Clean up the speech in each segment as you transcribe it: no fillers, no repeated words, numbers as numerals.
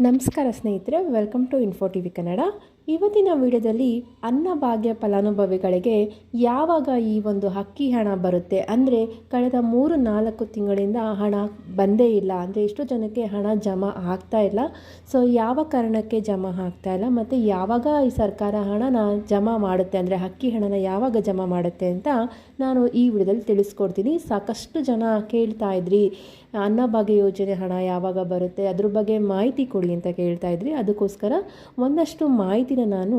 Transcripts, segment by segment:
ನಮಸ್ಕಾರ ಸ್ನೇಹಿತರೆ, welcome to info TV Kannada. ಇವತ್ತಿನ ವಿಡಿಯೋದಲ್ಲಿ ಅನ್ನಭಾಗ್ಯ ಫಲಾನುಭವಿಗಳಿಗೆ ಯಾವಾಗ ಈ ಒಂದು ಅಕ್ಕಿ ಹಣ ಬರುತ್ತೆ, ಅಂದರೆ ಕಳೆದ 3-4 ತಿಂಗಳಿಂದ ಹಣ ಬಂದೇ ಇಲ್ಲ, ಅಂದರೆ ಎಷ್ಟು ಜನಕ್ಕೆ ಹಣ ಜಮಾ ಆಗ್ತಾ ಇಲ್ಲ, ಸೊ ಯಾವ ಕಾರಣಕ್ಕೆ ಜಮಾ ಆಗ್ತಾ ಇಲ್ಲ, ಮತ್ತು ಯಾವಾಗ ಈ ಸರ್ಕಾರ ಹಣನ ಜಮಾ ಮಾಡುತ್ತೆ, ಅಂದರೆ ಅಕ್ಕಿ ಹಣನ ಯಾವಾಗ ಜಮಾ ಮಾಡುತ್ತೆ ಅಂತ ನಾನು ಈ ವಿಡಿಯೋದಲ್ಲಿ ತಿಳಿಸ್ಕೊಡ್ತೀನಿ. ಸಾಕಷ್ಟು ಜನ ಕೇಳ್ತಾ ಇದ್ರಿ ಅನ್ನಭಾಗ್ಯ ಯೋಜನೆ ಹಣ ಯಾವಾಗ ಬರುತ್ತೆ, ಅದ್ರ ಬಗ್ಗೆ ಮಾಹಿತಿ ಕೊಡಿ ಅಂತ ಕೇಳ್ತಾ ಇದ್ರಿ. ಅದಕ್ಕೋಸ್ಕರ ಒಂದಷ್ಟು ಮಾಹಿತಿನ ನಾನು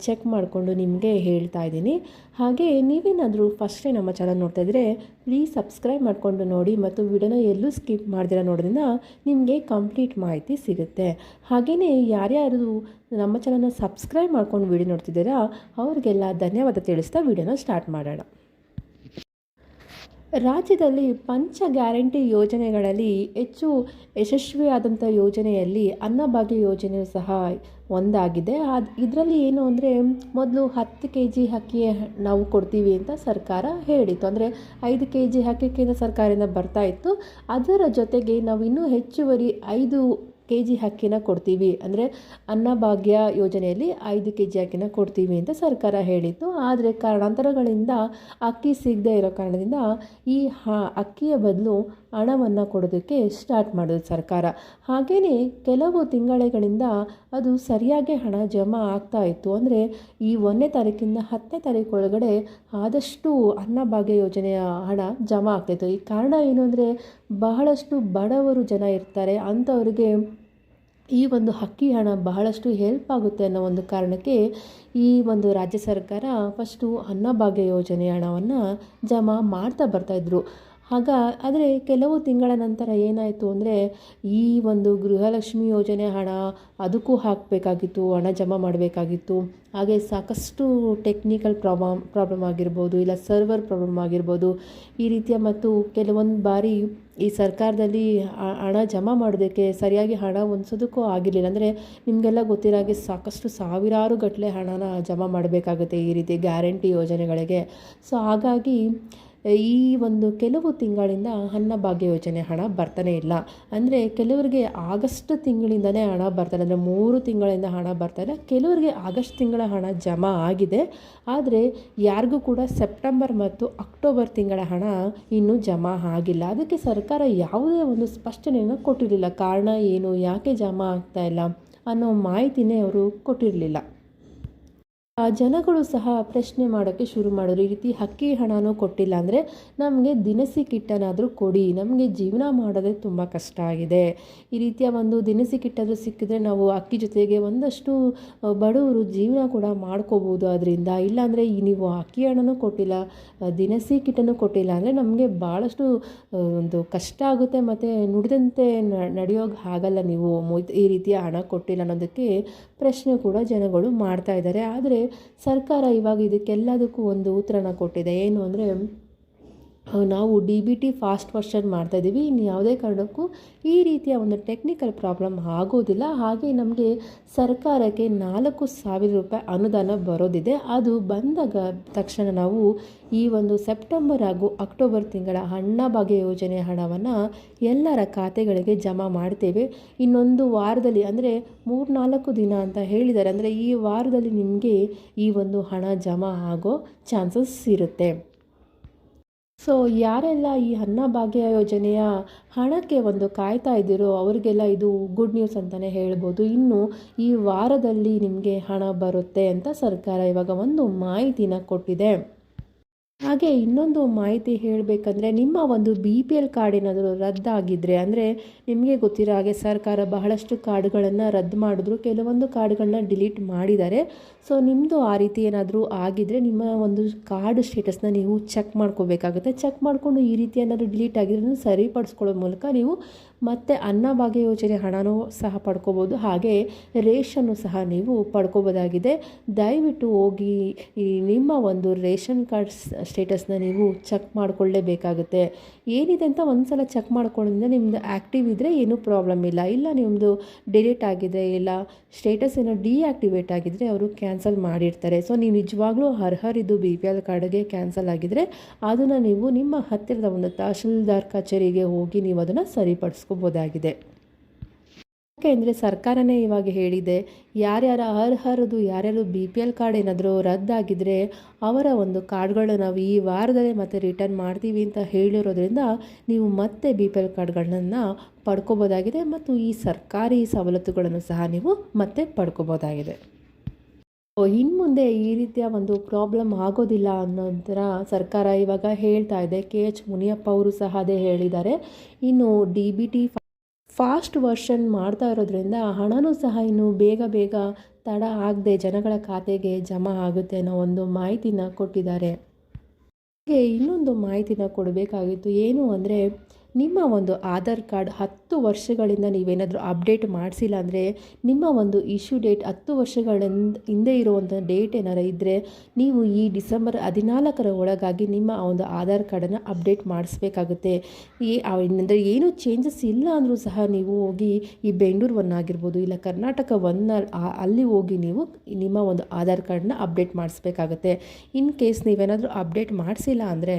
ಚೆಕ್ ಮಾಡಿಕೊಂಡು ನಿಮಗೆ ಹೇಳ್ತಾ ಇದ್ದೀನಿ. ಹಾಗೆ ನೀವೇನಾದರೂ ಫಸ್ಟೇ ನಮ್ಮ ಚಾನಲ್ ನೋಡ್ತಾ ಇದ್ದರೆ ಪ್ಲೀಸ್ ಸಬ್ಸ್ಕ್ರೈಬ್ ಮಾಡಿಕೊಂಡು ನೋಡಿ, ಮತ್ತು ವಿಡಿಯೋನ ಎಲ್ಲೂ ಸ್ಕಿಪ್ ಮಾಡ್ದಿರ ನೋಡೋದ್ರಿಂದ ನಿಮಗೆ ಕಂಪ್ಲೀಟ್ ಮಾಹಿತಿ ಸಿಗುತ್ತೆ. ಹಾಗೆಯೇ ಯಾರ್ಯಾರು ನಮ್ಮ ಚಾನಲ್ನ ಸಬ್ಸ್ಕ್ರೈಬ್ ಮಾಡ್ಕೊಂಡು ವಿಡಿಯೋ ನೋಡ್ತಿದ್ದೀರಾ ಅವ್ರಿಗೆಲ್ಲ ಧನ್ಯವಾದ ತಿಳಿಸ್ತಾ ವಿಡಿಯೋನ ಸ್ಟಾರ್ಟ್ ಮಾಡೋಣ. ರಾಜ್ಯದಲ್ಲಿ ಪಂಚ ಗ್ಯಾರಂಟಿ ಯೋಜನೆಗಳಲ್ಲಿ ಹೆಚ್ಚು ಯಶಸ್ವಿಯಾದಂಥ ಯೋಜನೆಯಲ್ಲಿ ಅನ್ನಭಾಗ್ಯ ಯೋಜನೆಯು ಸಹ ಒಂದಾಗಿದೆ. ಇದರಲ್ಲಿ ಏನು ಅಂದರೆ, ಮೊದಲು 10 kg ಅಕ್ಕಿ ನಾವು ಕೊಡ್ತೀವಿ ಅಂತ ಸರ್ಕಾರ ಹೇಳಿತ್ತು, ಅಂದರೆ 5 kg ಅಕ್ಕಿ ಕೇಂದ್ರ ಸರ್ಕಾರದಿಂದ ಬರ್ತಾ ಇತ್ತು. ಅದರ ಜೊತೆಗೆ ನಾವು ಇನ್ನೂ ಹೆಚ್ಚುವರಿ 5 kg ಅಕ್ಕಿನ ಕೊಡ್ತೀವಿ, ಅಂದರೆ ಅನ್ನಭಾಗ್ಯ ಯೋಜನೆಯಲ್ಲಿ 5 kg ಅಕ್ಕಿನ ಕೊಡ್ತೀವಿ ಅಂತ ಸರ್ಕಾರ ಹೇಳಿತ್ತು. ಆದರೆ ಕಾರಣಾಂತರಗಳಿಂದ ಅಕ್ಕಿ ಸಿಗದೇ ಇರೋ ಕಾರಣದಿಂದ ಈ ಅಕ್ಕಿಯ ಬದಲು ಹಣವನ್ನು ಕೊಡೋದಕ್ಕೆ ಸ್ಟಾರ್ಟ್ ಮಾಡೋದು ಸರ್ಕಾರ. ಹಾಗೆಯೇ ಕೆಲವು ತಿಂಗಳಿಂದ ಅದು ಸರಿಯಾಗಿ ಹಣ ಜಮಾ ಆಗ್ತಾ ಇತ್ತು, ಅಂದರೆ ಈ 1ನೇ ತಾರೀಕಿಂದ 10ನೇ ತಾರೀಕು ಒಳಗಡೆ ಆದಷ್ಟು ಅನ್ನಭಾಗ್ಯ ಯೋಜನೆಯ ಹಣ ಜಮಾ ಆಗ್ತಾಯಿತ್ತು. ಈ ಕಾರಣ ಏನು ಅಂದರೆ, ಬಹಳಷ್ಟು ಬಡವರು ಜನ ಇರ್ತಾರೆ, ಅಂಥವ್ರಿಗೆ ಈ ಒಂದು ಅಕ್ಕಿ ಹಣ ಬಹಳಷ್ಟು ಹೆಲ್ಪ್ ಆಗುತ್ತೆ ಅನ್ನೋ ಒಂದು ಕಾರಣಕ್ಕೆ ಈ ಒಂದು ರಾಜ್ಯ ಸರ್ಕಾರ ಫಸ್ಟು ಅನ್ನಭಾಗ್ಯ ಯೋಜನೆ ಹಣವನ್ನು ಜಮಾ ಮಾಡ್ತಾ ಬರ್ತಾಯಿದ್ರು. ಆದರೆ ಕೆಲವು ತಿಂಗಳ ನಂತರ ಏನಾಯಿತು ಅಂದರೆ, ಈ ಒಂದು ಗೃಹಲಕ್ಷ್ಮಿ ಯೋಜನೆ ಹಣ ಅದಕ್ಕೂ ಹಾಕಬೇಕಾಗಿತ್ತು, ಹಣ ಜಮಾ ಮಾಡಬೇಕಾಗಿತ್ತು. ಹಾಗೆ ಸಾಕಷ್ಟು ಟೆಕ್ನಿಕಲ್ ಪ್ರಾಬ್ಲಮ್ ಆಗಿರ್ಬೋದು, ಇಲ್ಲ ಸರ್ವರ್ ಪ್ರಾಬ್ಲಮ್ ಆಗಿರ್ಬೋದು, ಈ ರೀತಿಯ ಮತ್ತು ಕೆಲವೊಂದು ಬಾರಿ ಈ ಸರ್ಕಾರದಲ್ಲಿ ಹಣ ಜಮಾ ಮಾಡೋದಕ್ಕೆ ಸರಿಯಾಗಿ ಹಣ ಹೊಂದಿಸೋದಕ್ಕೂ ಆಗಿರಲಿಲ್ಲ. ಅಂದರೆ ನಿಮಗೆಲ್ಲ ಗೊತ್ತಿರೋ ಹಾಗೆ ಸಾಕಷ್ಟು ಸಾವಿರಾರು ಗಟ್ಟಲೆ ಹಣನ ಜಮಾ ಮಾಡಬೇಕಾಗುತ್ತೆ ಈ ರೀತಿ ಗ್ಯಾರಂಟಿ ಯೋಜನೆಗಳಿಗೆ. ಸೊ ಹಾಗಾಗಿ ಈ ಒಂದು ಕೆಲವು ತಿಂಗಳಿಂದ ಅನ್ನಭಾಗ್ಯ ಯೋಜನೆ ಹಣ ಬರ್ತಾನೆ ಇಲ್ಲ. ಅಂದರೆ ಕೆಲವರಿಗೆ ಆಗಸ್ಟ್ ತಿಂಗಳಿಂದನೇ ಹಣ ಬರ್ತಾರೆ, ಅಂದರೆ 3 ತಿಂಗಳಿಂದ ಹಣ ಬರ್ತಾರೆ. ಕೆಲವರಿಗೆ ಆಗಸ್ಟ್ ತಿಂಗಳ ಹಣ ಜಮಾ ಆಗಿದೆ, ಆದರೆ ಯಾರಿಗೂ ಕೂಡ ಸೆಪ್ಟೆಂಬರ್ ಮತ್ತು ಅಕ್ಟೋಬರ್ ತಿಂಗಳ ಹಣ ಇನ್ನೂ ಜಮಾ ಆಗಿಲ್ಲ. ಅದಕ್ಕೆ ಸರ್ಕಾರ ಯಾವುದೇ ಒಂದು ಸ್ಪಷ್ಟನೆಯನ್ನು ಕೊಟ್ಟಿರಲಿಲ್ಲ. ಕಾರಣ ಏನು, ಯಾಕೆ ಜಮಾ ಆಗ್ತಾ ಇಲ್ಲ ಅನ್ನೋ ಮಾಹಿತಿನೇ ಅವರು ಕೊಟ್ಟಿರಲಿಲ್ಲ. ಜನಗಳು ಸಹ ಪ್ರಶ್ನೆ ಮಾಡೋಕ್ಕೆ ಶುರು ಮಾಡಿದ್ರು, ಈ ರೀತಿ ಅಕ್ಕಿ ಹಣನೂ ಕೊಟ್ಟಿಲ್ಲ ಅಂದರೆ ನಮಗೆ ದಿನಸಿ ಕಿಟ್ಟನಾದರೂ ಕೊಡಿ, ನಮಗೆ ಜೀವನ ಮಾಡೋದೇ ತುಂಬ ಕಷ್ಟ ಆಗಿದೆ. ಈ ರೀತಿಯ ಒಂದು ದಿನಸಿ ಕಿಟ್ಟಾದರೂ ಸಿಕ್ಕಿದ್ರೆ ನಾವು ಅಕ್ಕಿ ಜೊತೆಗೆ ಒಂದಷ್ಟು ಬಡವರು ಜೀವನ ಕೂಡ ಮಾಡ್ಕೋಬೋದು ಅದರಿಂದ. ಇಲ್ಲಾಂದರೆ ನೀವು ಅಕ್ಕಿ ಹಣನೂ ಕೊಟ್ಟಿಲ್ಲ, ದಿನಸಿ ಕಿಟ್ಟನ್ನು ಕೊಟ್ಟಿಲ್ಲ ಅಂದರೆ ನಮಗೆ ಭಾಳಷ್ಟು ಒಂದು ಕಷ್ಟ ಆಗುತ್ತೆ, ಮತ್ತು ನುಡಿದಂತೆ ನಡೆಯೋಕೆ ಆಗಲ್ಲ. ನೀವು ಈ ರೀತಿಯ ಹಣ ಕೊಟ್ಟಿಲ್ಲ ಅನ್ನೋದಕ್ಕೆ ಪ್ರಶ್ನೆ ಕೂಡ ಜನಗಳು ಮಾಡ್ತಾ ಇದ್ದಾರೆ. ಆದರೆ ಸರ್ಕಾರ ಇವಾಗ ಇದಕ್ಕೆಲ್ಲದಕ್ಕೂ ಒಂದು ಉತ್ತರನ ಕೊಟ್ಟಿದೆ. ಏನು ಅಂದರೆ, ನಾವು DBT ಫಾಸ್ಟ್ ವರ್ಷನ್ ಮಾಡ್ತಾಯಿದ್ದೀವಿ, ಇನ್ನು ಯಾವುದೇ ಕಾರಣಕ್ಕೂ ಈ ರೀತಿಯ ಒಂದು ಟೆಕ್ನಿಕಲ್ ಪ್ರಾಬ್ಲಮ್ ಆಗೋದಿಲ್ಲ. ಹಾಗೆ ನಮಗೆ ಸರ್ಕಾರಕ್ಕೆ 4,000 ರೂಪಾಯಿ ಅನುದಾನ ಬರೋದಿದೆ. ಅದು ಬಂದಾಗ ತಕ್ಷಣ ನಾವು ಈ ಒಂದು ಸೆಪ್ಟೆಂಬರ್ ಹಾಗೂ ಅಕ್ಟೋಬರ್ ತಿಂಗಳ ಅನ್ನಭಾಗ್ಯ ಯೋಜನೆ ಹಣವನ್ನು ಎಲ್ಲರ ಖಾತೆಗಳಿಗೆ ಜಮಾ ಮಾಡ್ತೇವೆ. ಇನ್ನೊಂದು ವಾರದಲ್ಲಿ, ಅಂದರೆ 3-4 ದಿನ ಅಂತ ಹೇಳಿದ್ದಾರೆ, ಅಂದರೆ ಈ ವಾರದಲ್ಲಿ ನಿಮಗೆ ಈ ಒಂದು ಹಣ ಜಮಾ ಆಗೋ ಚಾನ್ಸಸ್ ಇರುತ್ತೆ. ಸೊ ಯಾರೆಲ್ಲ ಈ ಅನ್ನಭಾಗ್ಯ ಯೋಜನೆಯ ಹಣಕ್ಕೆ ಒಂದು ಕಾಯ್ತಾ ಇದ್ದೀರೋ ಅವರಿಗೆಲ್ಲ ಇದು ಗುಡ್ ನ್ಯೂಸ್ ಅಂತಲೇ ಹೇಳ್ಬೋದು. ಇನ್ನು ಈ ವಾರದಲ್ಲಿ ನಿಮಗೆ ಹಣ ಬರುತ್ತೆ ಅಂತ ಸರ್ಕಾರ ಇವಾಗ ಒಂದು ಮಾಹಿತಿನ ಕೊಟ್ಟಿದೆ. ಹಾಗೆ ಇನ್ನೊಂದು ಮಾಹಿತಿ ಹೇಳಬೇಕಂದ್ರೆ, ನಿಮ್ಮ ಒಂದು BPL ಕಾರ್ಡ್ ಏನಾದರೂ ರದ್ದಾಗಿದ್ದರೆ, ಅಂದರೆ ನಿಮಗೆ ಗೊತ್ತಿರೋ ಹಾಗೆ ಸರ್ಕಾರ ಬಹಳಷ್ಟು ಕಾರ್ಡ್ಗಳನ್ನು ರದ್ದು ಮಾಡಿದ್ರು, ಕೆಲವೊಂದು ಕಾರ್ಡ್ಗಳನ್ನ ಡಿಲೀಟ್ ಮಾಡಿದ್ದಾರೆ. ಸೊ ನಿಮ್ಮದು ಆ ರೀತಿ ಏನಾದರೂ ಆಗಿದ್ದರೆ ನಿಮ್ಮ ಒಂದು ಕಾರ್ಡ್ ಸ್ಟೇಟಸ್ನ ನೀವು ಚೆಕ್ ಮಾಡ್ಕೋಬೇಕಾಗುತ್ತೆ. ಚೆಕ್ ಮಾಡಿಕೊಂಡು ಈ ರೀತಿ ಏನಾದರೂ ಡಿಲೀಟ್ ಆಗಿದ್ರೆ ಸರಿಪಡಿಸ್ಕೊಳ್ಳೋ ಮೂಲಕ ನೀವು ಮತ್ತು ಅನ್ನಭಾಗ್ಯ ಯೋಜನೆ ಹಣನೂ ಸಹ ಪಡ್ಕೋಬೋದು, ಹಾಗೆ ರೇಷನ್ನು ಸಹ ನೀವು ಪಡ್ಕೋಬೋದಾಗಿದೆ. ದಯವಿಟ್ಟು ಹೋಗಿ ಈ ನಿಮ್ಮ ಒಂದು ರೇಷನ್ ಕಾರ್ಡ್ ಸ್ಟೇಟಸ್ನ ನೀವು ಚೆಕ್ ಮಾಡಿಕೊಳ್ಳೇಬೇಕಾಗುತ್ತೆ. ಏನಿದೆ ಅಂತ ಒಂದು ಸಲ ಚೆಕ್ ಮಾಡ್ಕೊಳ್ಳೋದ್ರಿಂದ ನಿಮ್ಮದು ಆ್ಯಕ್ಟಿವ್ ಇದ್ದರೆ ಏನೂ ಪ್ರಾಬ್ಲಮ್ ಇಲ್ಲ. ಇಲ್ಲ ನಿಮ್ಮದು ಡಿಲೀಟ್ ಆಗಿದೆ, ಇಲ್ಲ ಸ್ಟೇಟಸ್ ಏನೋ ಡಿಆಕ್ಟಿವೇಟ್ ಆಗಿದ್ದರೆ ಅವರು ಕ್ಯಾನ್ಸಲ್ ಮಾಡಿರ್ತಾರೆ. ಸೊ ನೀವು ನಿಜವಾಗ್ಲೂ ಅರ್ಹರಿದ್ದು BPL ಕಾರ್ಡ್ಗೆ ಕ್ಯಾನ್ಸಲ್ ಆಗಿದ್ದರೆ ಅದನ್ನು ನೀವು ನಿಮ್ಮ ಹತ್ತಿರದ ಒಂದು ತಹಶೀಲ್ದಾರ್ ಕಚೇರಿಗೆ ಹೋಗಿ ನೀವು ಅದನ್ನು ಸರಿಪಡಿಸ್ಕೋಬೋದಾಗಿದೆ. ಯಾಕೆ ಅಂದರೆ ಸರ್ಕಾರನೇ ಇವಾಗ ಹೇಳಿದೆ, ಯಾರ್ಯಾರ ಅರ್ಹರದು ಯಾರ್ಯಾರು BPL ಕಾರ್ಡ್ ಏನಾದರೂ ರದ್ದಾಗಿದ್ದರೆ ಅವರ ಒಂದು ಕಾರ್ಡ್ಗಳನ್ನ ನಾವು ಈ ವಾರದಲ್ಲೇ ಮತ್ತೆ ರಿಟರ್ನ್ ಮಾಡ್ತೀವಿ ಅಂತ ಹೇಳಿರೋದ್ರಿಂದ ನೀವು ಮತ್ತೆ BPL ಕಾರ್ಡ್ಗಳನ್ನ ಪಡ್ಕೋಬೋದಾಗಿದೆ ಮತ್ತು ಈ ಸರ್ಕಾರಿ ಸವಲತ್ತುಗಳನ್ನು ಸಹ ನೀವು ಮತ್ತೆ ಪಡ್ಕೋಬೋದಾಗಿದೆ. ಇನ್ನು ಮುಂದೆ ಈ ರೀತಿಯ ಒಂದು ಪ್ರಾಬ್ಲಮ್ ಆಗೋದಿಲ್ಲ ಅನ್ನೋದರ ಸರ್ಕಾರ ಇವಾಗ ಹೇಳ್ತಾ ಇದೆ. KH ಮುನಿಯಪ್ಪ ಅವರು ಸಹ ಅದೇ ಹೇಳಿದ್ದಾರೆ. ಇನ್ನು DBT ಫಾಸ್ಟ್ ವರ್ಷನ್ ಮಾಡ್ತಾ ಇರೋದ್ರಿಂದ ಹಣನೂ ಸಹ ಇನ್ನು ಬೇಗ ತಡ ಆಗದೆ ಜನಗಳ ಖಾತೆಗೆ ಜಮಾ ಆಗುತ್ತೆ ಅನ್ನೋ ಒಂದು ಮಾಹಿತಿನ ಕೊಟ್ಟಿದ್ದಾರೆ. ಹಾಗೆ ಇನ್ನೊಂದು ಮಾಹಿತಿನ ಕೊಡಬೇಕಾಗಿತ್ತು. ಏನು ಅಂದರೆ ನಿಮ್ಮ ಒಂದು ಆಧಾರ್ ಕಾರ್ಡ್ 10 ವರ್ಷಗಳಿಂದ ನೀವೇನಾದರೂ ಅಪ್ಡೇಟ್ ಮಾಡಿಸಿಲ್ಲ ಅಂದರೆ ನಿಮ್ಮ ಒಂದು ಇಶ್ಯೂ ಡೇಟ್ 10 ವರ್ಷಗಳಿಂದ ಹಿಂದೆ ಇರುವಂಥ ಡೇಟ್ ಏನಾರು ಇದ್ದರೆ ನೀವು ಈ ಡಿಸೆಂಬರ್ 14ರ ಒಳಗಾಗಿ ನಿಮ್ಮ ಒಂದು ಆಧಾರ್ ಕಾರ್ಡನ್ನು ಅಪ್ಡೇಟ್ ಮಾಡಿಸ್ಬೇಕಾಗುತ್ತೆ. ಅಂದರೆ ಏನೂ ಚೇಂಜಸ್ ಇಲ್ಲ ಅಂದರೂ ಸಹ ನೀವು ಹೋಗಿ ಈ ಬೆಂಗಳೂರು ಒನ್ ಆಗಿರ್ಬೋದು ಇಲ್ಲ ಕರ್ನಾಟಕ ಒನ್ ಅಲ್ಲಿ ಹೋಗಿ ನೀವು ನಿಮ್ಮ ಒಂದು ಆಧಾರ್ ಕಾರ್ಡನ್ನ ಅಪ್ಡೇಟ್ ಮಾಡಿಸ್ಬೇಕಾಗುತ್ತೆ. ಇನ್ ಕೇಸ್ ನೀವೇನಾದರೂ ಅಪ್ಡೇಟ್ ಮಾಡಿಸಿಲ್ಲ ಅಂದರೆ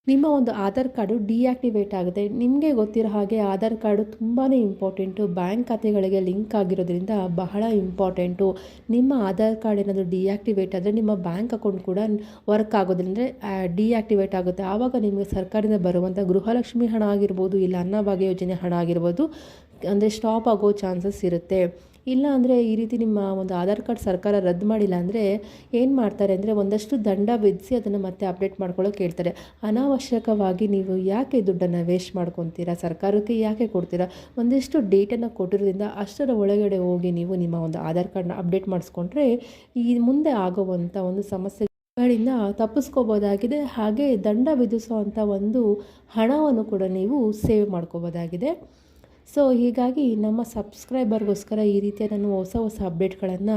ನಿಮ್ಮ ಒಂದು ಆಧಾರ್ ಕಾರ್ಡು ಡಿಆಕ್ಟಿವೇಟ್ ಆಗುತ್ತೆ. ನಿಮಗೆ ಗೊತ್ತಿರೋ ಹಾಗೆ ಆಧಾರ್ ಕಾರ್ಡು ತುಂಬಾ ಇಂಪಾರ್ಟೆಂಟು. ಬ್ಯಾಂಕ್ ಖಾತೆಗಳಿಗೆ ಲಿಂಕ್ ಆಗಿರೋದ್ರಿಂದ ಬಹಳ ಇಂಪಾರ್ಟೆಂಟು. ನಿಮ್ಮ ಆಧಾರ್ ಕಾರ್ಡ್ ಏನಾದರೂ ಡಿಆಕ್ಟಿವೇಟ್ ಆದರೆ ನಿಮ್ಮ ಬ್ಯಾಂಕ್ ಅಕೌಂಟ್ ಕೂಡ ವರ್ಕ್ ಆಗೋದ್ರಿಂದ ಡಿಆಕ್ಟಿವೇಟ್ ಆಗುತ್ತೆ. ಆವಾಗ ನಿಮಗೆ ಸರ್ಕಾರದಿಂದ ಬರುವಂಥ ಗೃಹಲಕ್ಷ್ಮಿ ಹಣ ಆಗಿರ್ಬೋದು ಇಲ್ಲ ಅನ್ನಭಾಗ್ಯ ಯೋಜನೆ ಹಣ ಆಗಿರ್ಬೋದು ಅಂದರೆ ಸ್ಟಾಪ್ ಆಗೋ ಚಾನ್ಸಸ್ ಇರುತ್ತೆ. ಇಲ್ಲ ಅಂದರೆ ಈ ರೀತಿ ನಿಮ್ಮ ಒಂದು ಆಧಾರ್ ಕಾರ್ಡ್ ಸರ್ಕಾರ ರದ್ದು ಮಾಡಿಲ್ಲ ಅಂದರೆ ಏನು ಮಾಡ್ತಾರೆ ಅಂದರೆ ಒಂದಷ್ಟು ದಂಡ ವಿಧಿಸಿ ಅದನ್ನು ಮತ್ತೆ ಅಪ್ಡೇಟ್ ಮಾಡ್ಕೊಳ್ಳೋಕೆ ಹೇಳ್ತಾರೆ. ಅನಾವಶ್ಯಕವಾಗಿ ನೀವು ಯಾಕೆ ದುಡ್ಡನ್ನು ವೇಸ್ಟ್ ಮಾಡ್ಕೊತೀರಾ, ಸರ್ಕಾರಕ್ಕೆ ಯಾಕೆ ಕೊಡ್ತೀರಾ? ಒಂದಿಷ್ಟು ಡೇಟನ್ನು ಕೊಟ್ಟಿರೋದ್ರಿಂದ ಅಷ್ಟರ ಒಳಗಡೆ ಹೋಗಿ ನೀವು ನಿಮ್ಮ ಒಂದು ಆಧಾರ್ ಕಾರ್ಡ್ನ ಅಪ್ಡೇಟ್ ಮಾಡಿಸ್ಕೊಂಡ್ರೆ ಈ ಮುಂದೆ ಆಗುವಂಥ ಒಂದು ಸಮಸ್ಯೆಗಳಿಂದ ತಪ್ಪಿಸ್ಕೋಬೋದಾಗಿದೆ. ಹಾಗೆ ದಂಡ ವಿಧಿಸುವಂಥ ಒಂದು ಹಣವನ್ನು ಕೂಡ ನೀವು ಸೇವ್ ಮಾಡ್ಕೋಬೋದಾಗಿದೆ. ಸೊ ಹೀಗಾಗಿ ನಮ್ಮ ಸಬ್ಸ್ಕ್ರೈಬರ್ಗೋಸ್ಕರ ಈ ರೀತಿಯ ನಾನು ಹೊಸ ಅಪ್ಡೇಟ್ಗಳನ್ನು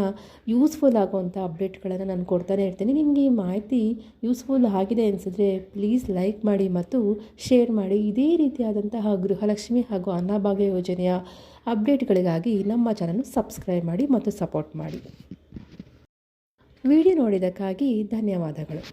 ಯೂಸ್ಫುಲ್ ಆಗುವಂಥ ಅಪ್ಡೇಟ್ಗಳನ್ನು ನಾನು ಕೊಡ್ತಾನೆ ಇರ್ತೀನಿ. ನಿಮಗೆ ಈ ಮಾಹಿತಿ ಯೂಸ್ಫುಲ್ ಆಗಿದೆ ಅನಿಸಿದ್ರೆ ಪ್ಲೀಸ್ ಲೈಕ್ ಮಾಡಿ ಮತ್ತು ಶೇರ್ ಮಾಡಿ. ಇದೇ ರೀತಿಯಾದಂತಹ ಗೃಹಲಕ್ಷ್ಮಿ ಹಾಗೂ ಅನ್ನಭಾಗ್ಯ ಯೋಜನೆಯ ಅಪ್ಡೇಟ್ಗಳಿಗಾಗಿ ನಮ್ಮ ಚಾನಲ್ ಸಬ್ಸ್ಕ್ರೈಬ್ ಮಾಡಿ ಮತ್ತು ಸಪೋರ್ಟ್ ಮಾಡಿ. ವಿಡಿಯೋ ನೋಡಿದ್ದಕ್ಕಾಗಿ ಧನ್ಯವಾದಗಳು.